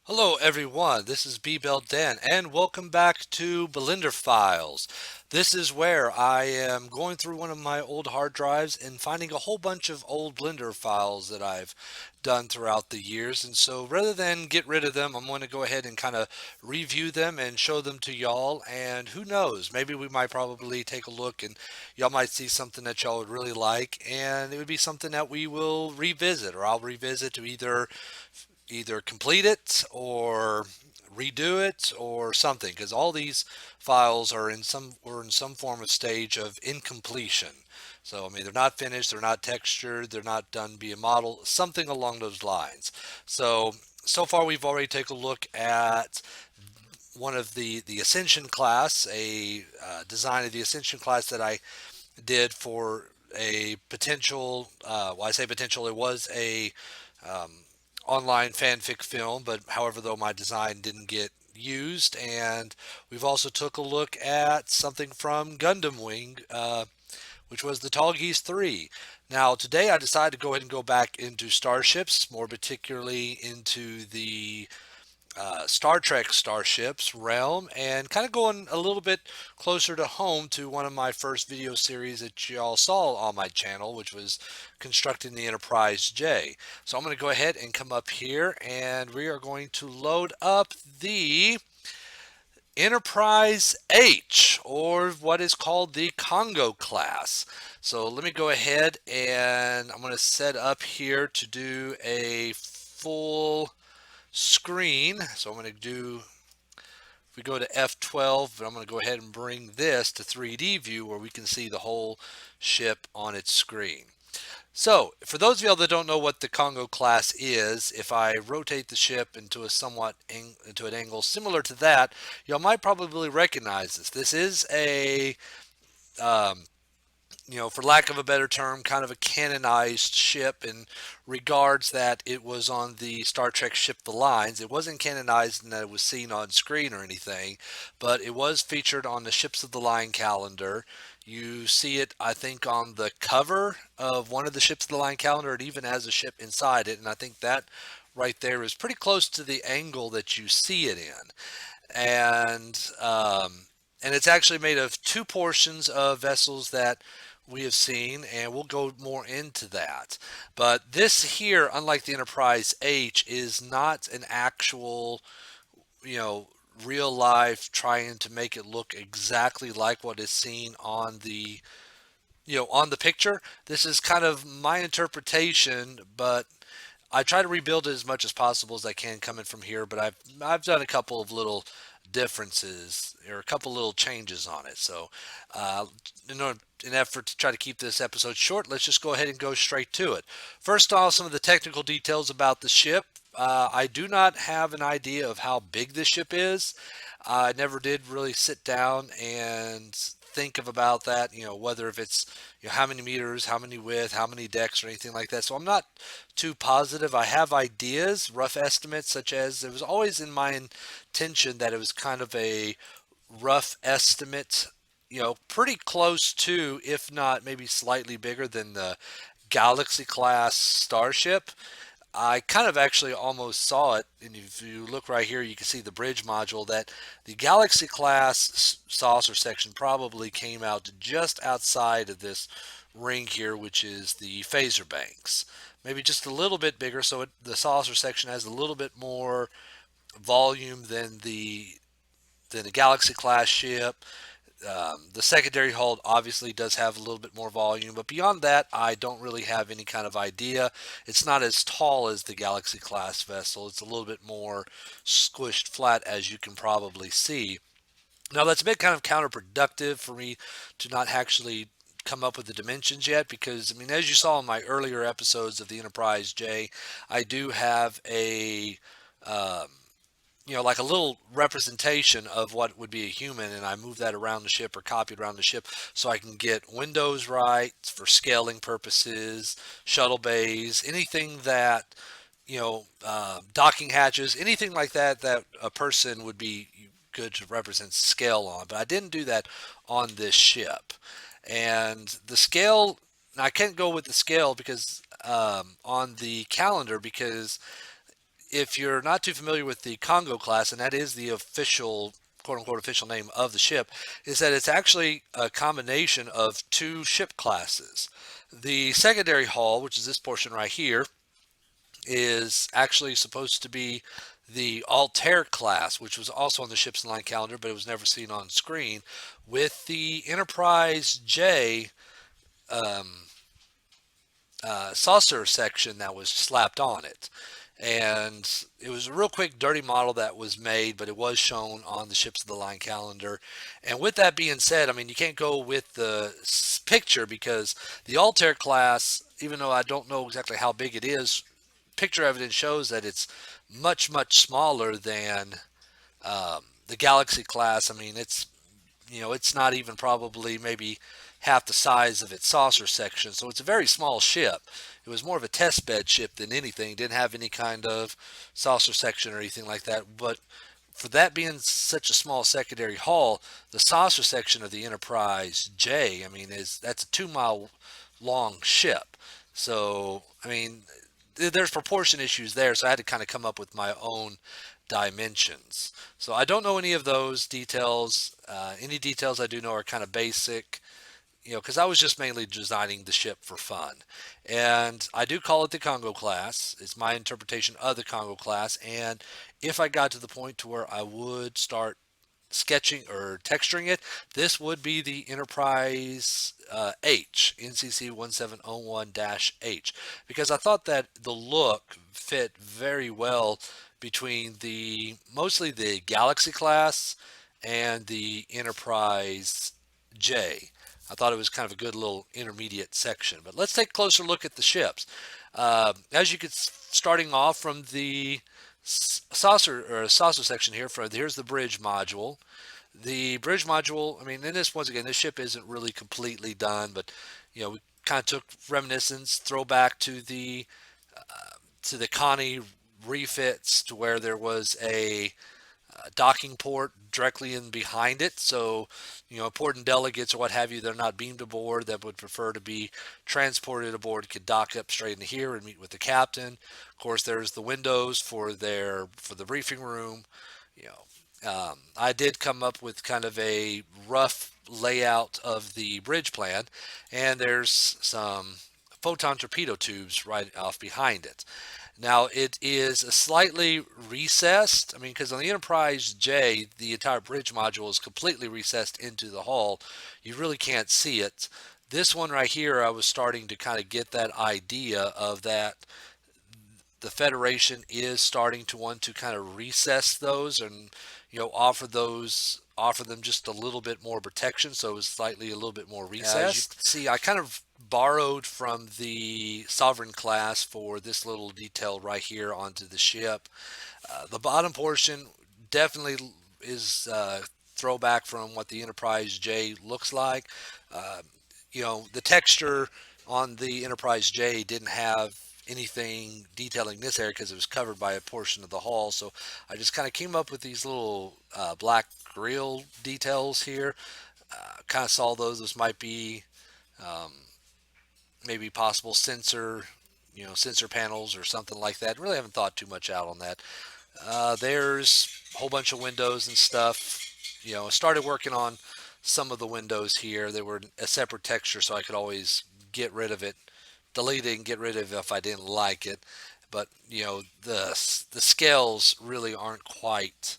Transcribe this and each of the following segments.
Hello everyone, this is B-Bell Dan and welcome back to Blender Files. This is where I am going through one of my old hard drives and finding a whole bunch of old Blender files that I've done throughout the years. And so rather than get rid of them, I'm going to go ahead and kind of review them and show them to y'all. And who knows, maybe we might probably take a look and y'all might see something that y'all would really like. And it would be something that we will revisit, or I'll revisit to either complete it or redo it or something, because all these files are in some form of stage of incompletion. So I mean, they're not finished, they're not textured, they're not done via model, something along those lines. So far we've already taken a look at one of the Ascension class, a design of the Ascension class that I did for a potential. Well, I say potential. It was a um, online fanfic film, but however, though my design didn't get used, and we've also took a look at something from Gundam Wing, which was the Tall Geese 3. Now, today I decided to go ahead and go back into starships, more particularly into the Star Trek starships realm, and kind of going a little bit closer to home to one of my first video series that y'all saw on my channel, which was constructing the Enterprise J. So I'm going to go ahead and come up here and we are going to load up the Enterprise H, or what is called the Congo class. So let me go ahead and I'm going to set up here to do a full screen. So I'm going to do, if we go to F12, I'm going to go ahead and bring this to 3D view where we can see the whole ship on its screen. So for those of y'all that don't know what the Congo class is, if I rotate the ship into a into an angle similar to that, y'all might probably recognize this. This is a um, for lack of a better term, kind of a canonized ship in regards that it was on the Star Trek ship The Lines. It wasn't canonized in that it was seen on screen or anything, but it was featured on the Ships of the Line calendar. You see it, I think, on the cover of one of the Ships of the Line calendar. It even has a ship inside it, and I think that right there is pretty close to the angle that you see it in. And and it's actually made of two portions of vessels that we have seen, and we'll go more into that. But this here, unlike the Enterprise H, is not an actual, you know, real life trying to make it look exactly like what is seen on the, on the picture. This is kind of my interpretation, but I try to rebuild it as much as possible as I can coming from here, but I've done a couple of little differences or a couple little changes on it. So, uh, in an effort to try to keep this episode short, let's just go ahead and go straight to it. First off, some of the technical details about the ship. I do not have an idea of how big this ship is. I never did really sit down and think of about that, whether if it's, how many meters, how many width, how many decks or anything like that. So I'm not too positive. I have ideas, rough estimates, such as it was always in my intention that it was kind of a rough estimate, pretty close to, if not maybe slightly bigger than the Galaxy class starship. I kind of actually almost saw it, and if you look right here, you can see the bridge module that the Galaxy class saucer section probably came out just outside of this ring here, which is the phaser banks. Maybe just a little bit bigger, so the saucer section has a little bit more volume than the Galaxy class ship. The secondary hull obviously does have a little bit more volume, but beyond that, I don't really have any kind of idea. It's not as tall as the Galaxy class vessel. It's a little bit more squished flat, as you can probably see. Now, that's been kind of counterproductive for me to not actually come up with the dimensions yet, because, I mean, as you saw in my earlier episodes of the Enterprise J, I do have um, like a little representation of what would be a human, and I move that around the ship or copy it around the ship so I can get windows right for scaling purposes, shuttle bays, anything that, docking hatches, anything like that that a person would be good to represent scale on. But I didn't do that on this ship. And the scale, I can't go with the scale because on the calendar, because if you're not too familiar with the Congo class, and that is the official, quote unquote, official name of the ship, is that it's actually a combination of two ship classes. The secondary hull, which is this portion right here, is actually supposed to be the Altair class, which was also on the ship's line calendar, but it was never seen on screen, with the Enterprise J saucer section that was slapped on it. And it was a real quick, dirty model that was made, but it was shown on the ships of the line calendar. And with that being said, I mean, you can't go with the picture because the Altair class, even though I don't know exactly how big it is, picture evidence shows that it's much, much smaller than the Galaxy class. I mean, it's not even probably maybe half the size of its saucer section. So it's a very small ship. It was more of a test bed ship than anything. It didn't have any kind of saucer section or anything like that. But for that being such a small secondary hull, the saucer section of the Enterprise J, I mean, that's a 2 mile long ship. So, I mean, there's proportion issues there. So I had to kind of come up with my own dimensions. So I don't know any of those details. Any details I do know are kind of basic, because I was just mainly designing the ship for fun. And I do call it the Congo class. It's my interpretation of the Congo class. And if I got to the point to where I would start sketching or texturing it, this would be the Enterprise H, NCC 1701-H, because I thought that the look fit very well between mostly the Galaxy class and the Enterprise J. I thought it was kind of a good little intermediate section. But let's take a closer look at the ships. As you could, starting off from the saucer section here, here's the bridge module. The bridge module, I mean, in this, once again, this ship isn't really completely done, but we kind of took reminiscence, throwback to the Connie refits, to where there was a docking port directly in behind it. So, important delegates or what have you, they're not beamed aboard, that would prefer to be transported aboard, could dock up straight in here and meet with the captain. Of course, there's the windows for the briefing room. I did come up with kind of a rough layout of the bridge plan, and there's some photon torpedo tubes right off behind it. Now it is a slightly recessed. I mean, because on the Enterprise J, the entire bridge module is completely recessed into the hull. You really can't see it. This one right here, I was starting to kind of get that idea of that the Federation is starting to want to kind of recess those and offer them just a little bit more protection, so it's slightly a little bit more recessed. As you can see, I kind of borrowed from the Sovereign class for this little detail right here onto the ship. The bottom portion definitely is throwback from what the Enterprise J looks like. Uh, the texture on the Enterprise J didn't have anything detailing this area because it was covered by a portion of the hull. So I just kind of came up with these little black grill details here. Kind of saw those. This might be um, maybe possible sensor panels or something like that. Really haven't thought too much out on that. There's a whole bunch of windows and stuff. I started working on some of the windows here. They were a separate texture, so I could always get rid of it, delete it, and get rid of it if I didn't like it. But the scales really aren't quite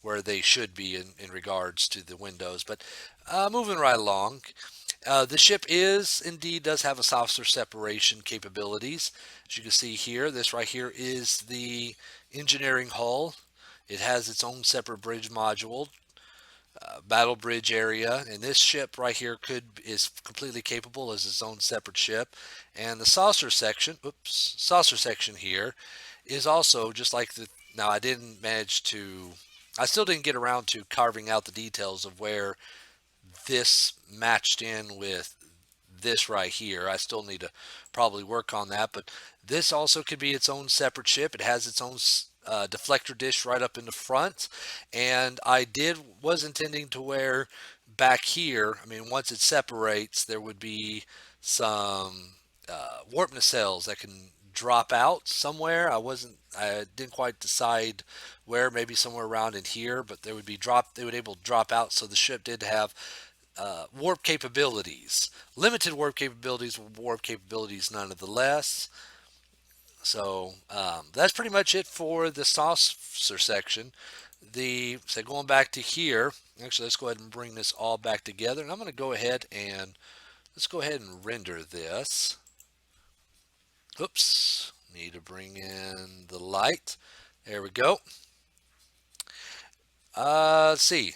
where they should be in regards to the windows. But moving right along, the ship does have a saucer separation capabilities. As you can see here, this right here is the engineering hull. It has its own separate bridge module, battle bridge area, and this ship right here is completely capable as its own separate ship. And the saucer section here is also just like the. Now I still didn't get around to carving out the details of where this matched in with this right here. I still need to probably work on that, but this also could be its own separate ship. It has its own deflector dish right up in the front, and was intending to where back here, I mean, once it separates, there would be some warp nacelles that can drop out somewhere. I didn't quite decide where, maybe somewhere around in here, but they would able to drop out. So the ship did have warp capabilities, limited warp capabilities nonetheless. So that's pretty much it for the saucer section. So going back to here, actually, let's go ahead and bring this all back together. And I'm going to go ahead and let's go ahead and render this. Oops, need to bring in the light. There we go. Let's see.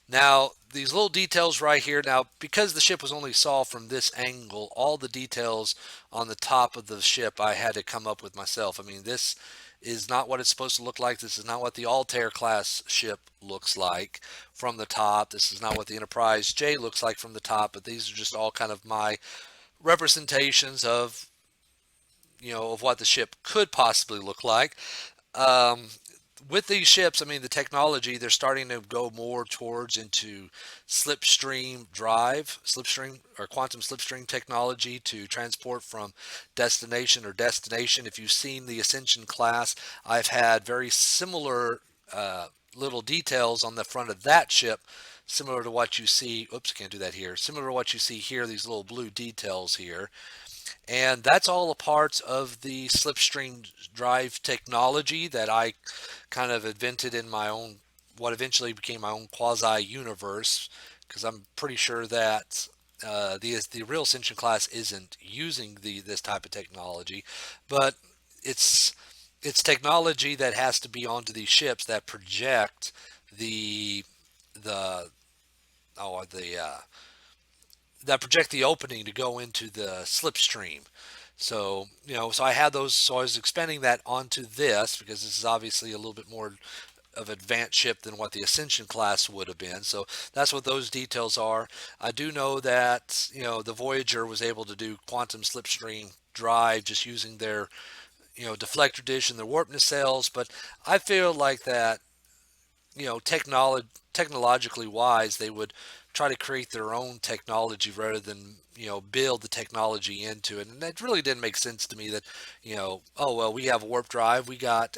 Now, these little details right here, now, because the ship was only saw from this angle, all the details on the top of the ship I had to come up with myself. I mean, this is not what it's supposed to look like. This is not what the Altair class ship looks like from the top. This is not what the Enterprise J looks like from the top, but these are just all kind of my representations of, of what the ship could possibly look like. Um, with these ships, I mean, the technology, they're starting to go more towards into slipstream or quantum slipstream technology to transport from destination or destination. If you've seen the Ascension class, I've had very similar little details on the front of that ship, similar to what you see. Oops, can't do that here. Similar to what you see here, these little blue details here. And that's all a part of the slipstream drive technology that I kind of invented in my own, what eventually became my own quasi universe, because I'm pretty sure that the real Ascension class isn't using this type of technology, but it's it's technology that has to be onto these ships that project the the oh the that project the opening to go into the slipstream. So, so I had those, so I was expanding that onto this because this is obviously a little bit more of advanced ship than what the Ascension class would have been. So that's what those details are. I do know that, the Voyager was able to do quantum slipstream drive just using their, deflector dish and their warp nacelles, but I feel like that, technologically wise, they would try to create their own technology rather than build the technology into it. And that really didn't make sense to me. That oh well, we have a warp drive, we got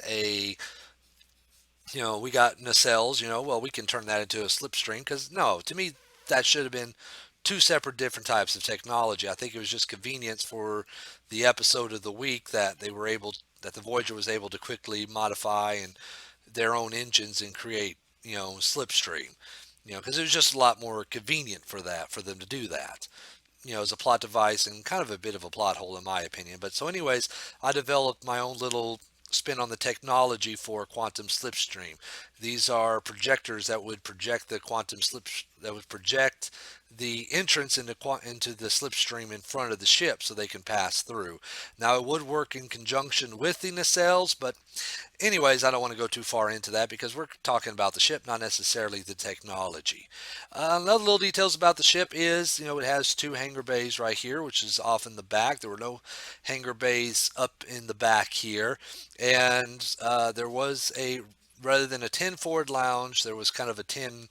nacelles, well, we can turn that into a slipstream. Because no, to me, that should have been two separate different types of technology. I think it was just convenience for the episode of the week that the Voyager was able to quickly modify and their own engines and create, slipstream, because it was just a lot more convenient for them to do that, as a plot device and kind of a bit of a plot hole in my opinion. But so anyways, I developed my own little spin on the technology for quantum slipstream. These are projectors that would project that would project the entrance into the slipstream in front of the ship so they can pass through. Now it would work in conjunction with the nacelles, but anyways, I don't want to go too far into that because we're talking about the ship, not necessarily the technology. Another little details about the ship is, it has two hangar bays right here, which is off in the back. There were no hangar bays up in the back here. And there was rather than a 10 forward lounge, there was kind of a 10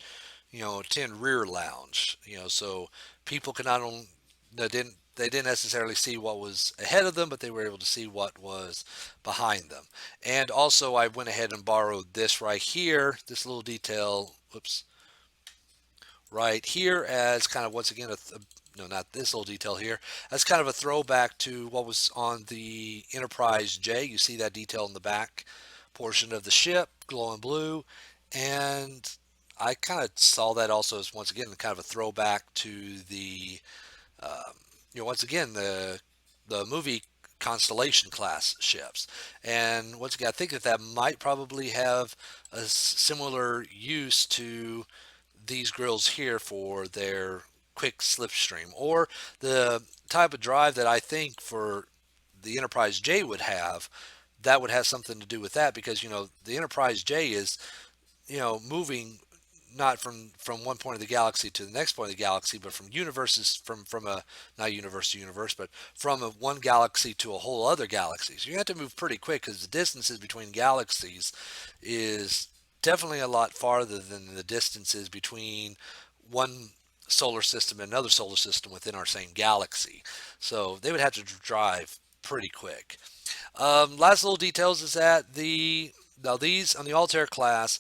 rear lounge, so people could not only, they didn't necessarily see what was ahead of them, but they were able to see what was behind them. And also I went ahead and borrowed this right here, this little detail, whoops, right here, as kind of, once again, no, not this little detail here, as kind of a throwback to what was on the Enterprise J. You see that detail in the back portion of the ship, glowing blue, and I kind of saw that also as, once again, kind of a throwback to the, once again, the movie Constellation class ships. And once again, I think that might probably have a similar use to these grills here for their quick slipstream, or the type of drive that I think for the Enterprise J would have, that would have something to do with that, because the Enterprise J is moving not from one point of the galaxy to the next point of the galaxy, but from universes, from a, not universe to universe, but from one galaxy to a whole other galaxy. So you have to move pretty quick because the distances between galaxies is definitely a lot farther than the distances between one solar system and another solar system within our same galaxy. So they would have to drive pretty quick. Last little details is that now these on the Altair class.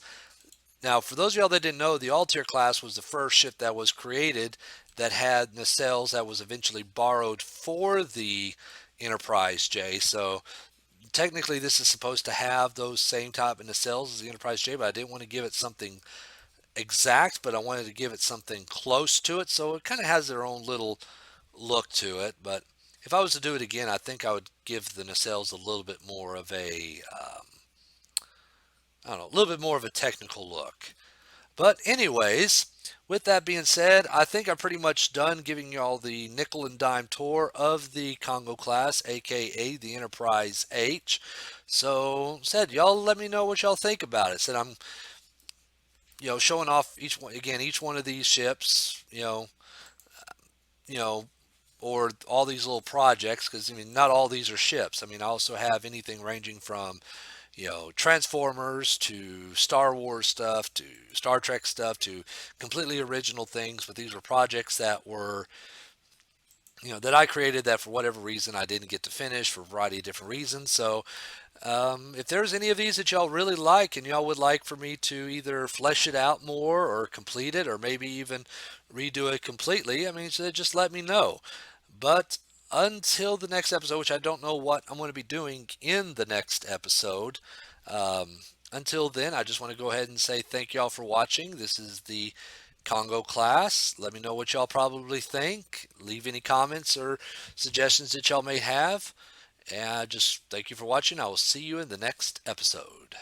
Now, for those of y'all that didn't know, the Altair class was the first ship that was created that had nacelles that was eventually borrowed for the Enterprise J. So technically, this is supposed to have those same type of nacelles as the Enterprise J, but I didn't want to give it something exact, but I wanted to give it something close to it. So it kind of has their own little look to it. But if I was to do it again, I think I would give the nacelles a little bit more of a, I don't know, a little bit more of a technical look. But anyways, with that being said, I think I'm pretty much done giving y'all the nickel and dime tour of the Congo class, aka the Enterprise H. So said y'all let me know what y'all think about it. Said I'm showing off each one again, each one of these ships, you know, or all these little projects, because I mean not all these are ships. I mean I also have anything ranging from Transformers to Star Wars stuff to Star Trek stuff to completely original things. But these were projects that were, that I created that for whatever reason I didn't get to finish for a variety of different reasons. So if there's any of these that y'all really like and y'all would like for me to either flesh it out more or complete it or maybe even redo it completely, I mean, so just let me know. But until the next episode, which I don't know what I'm going to be doing in the next episode, um, until then, I just want to go ahead and say thank y'all for watching. This is the Congo class. Let me know what y'all probably think. Leave any comments or suggestions that y'all may have. And just thank you for watching. I will see you in the next episode.